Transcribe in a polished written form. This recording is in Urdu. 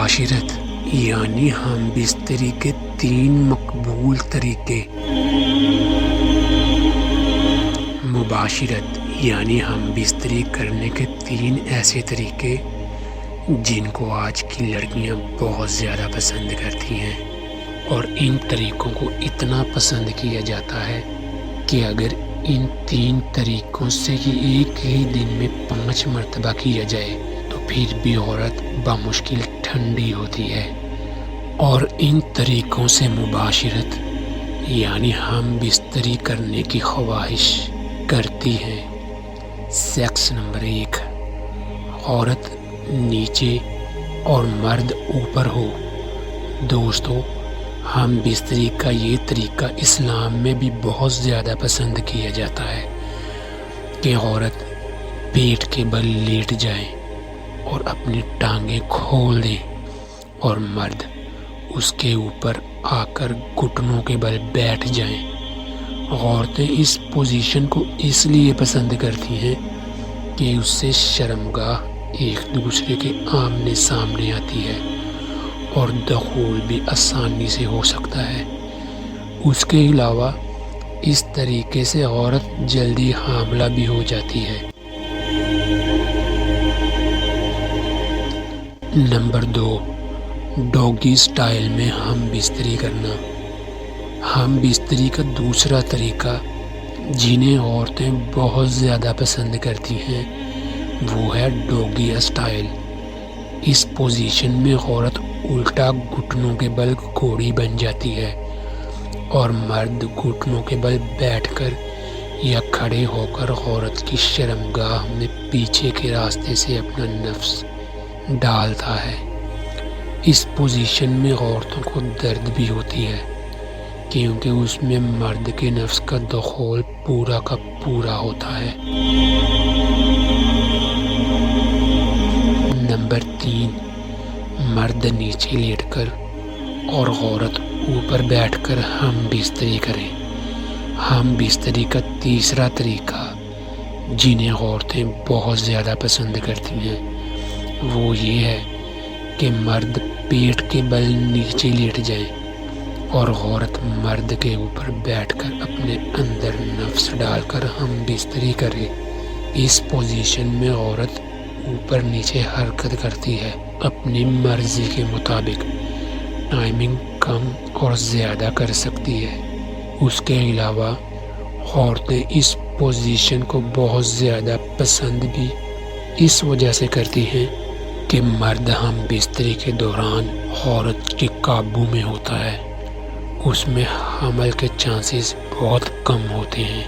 مباشرت یعنی ہم بستری کے 3 مقبول طریقے۔ مباشرت یعنی ہم بستری کرنے کے 3 ایسے طریقے جن کو آج کی لڑکیاں بہت زیادہ پسند کرتی ہیں، اور ان طریقوں کو اتنا پسند کیا جاتا ہے کہ اگر ان 3 طریقوں سے ہی ایک ہی دن میں 5 مرتبہ کیا جائے تو پھر بھی عورت بمشکل ٹھنڈی ہوتی ہے۔ اور ان طریقوں سے مباشرت یعنی ہم بستری کرنے کی خواہش کرتی ہے۔ سیکس نمبر 1، عورت نیچے اور مرد اوپر ہو۔ دوستو، ہم بستری کا یہ طریقہ اسلام میں بھی بہت زیادہ پسند کیا جاتا ہے کہ عورت پیٹ کے بل لیٹ جائے اور اپنی ٹانگیں کھول دے اور مرد اس کے اوپر آ کر گھٹنوں کے بل بیٹھ جائیں۔ عورتیں اس پوزیشن کو اس لیے پسند کرتی ہیں کہ اس سے شرمگاہ ایک دوسرے کے آمنے سامنے آتی ہے اور دخول بھی آسانی سے ہو سکتا ہے۔ اس کے علاوہ اس طریقے سے عورت جلدی حاملہ بھی ہو جاتی ہے۔ نمبر 2، ڈوگی سٹائل میں ہم بستری کرنا۔ ہم بستری کا دوسرا طریقہ جنہیں عورتیں بہت زیادہ پسند کرتی ہیں وہ ہے ڈوگی سٹائل۔ اس پوزیشن میں عورت الٹا گھٹنوں کے بل گھوڑی بن جاتی ہے اور مرد گھٹنوں کے بل بیٹھ کر یا کھڑے ہو کر عورت کی شرمگاہ میں پیچھے کے راستے سے اپنا نفس ڈالتا ہے۔ اس پوزیشن میں عورتوں کو درد بھی ہوتی ہے کیونکہ اس میں مرد کے نفس کا دخول پورا کا پورا ہوتا ہے۔ نمبر 3، مرد نیچے لیٹ کر اور عورت اوپر بیٹھ کر ہم بستری کریں۔ ہم بستری کا تیسرا طریقہ جنہیں عورتیں بہت زیادہ پسند کرتی ہیں وہ یہ ہے کہ مرد پیٹ کے بل نیچے لیٹ جائے اور عورت مرد کے اوپر بیٹھ کر اپنے اندر نفس ڈال کر ہم بستری کرے۔ اس پوزیشن میں عورت اوپر نیچے حرکت کرتی ہے، اپنی مرضی کے مطابق ٹائمنگ کم اور زیادہ کر سکتی ہے۔ اس کے علاوہ عورتیں اس پوزیشن کو بہت زیادہ پسند بھی اس وجہ سے کرتی ہیں کہ مرد ہم بستری کے دوران عورت کے قابو میں ہوتا ہے، اس میں حمل کے چانسز بہت کم ہوتے ہیں۔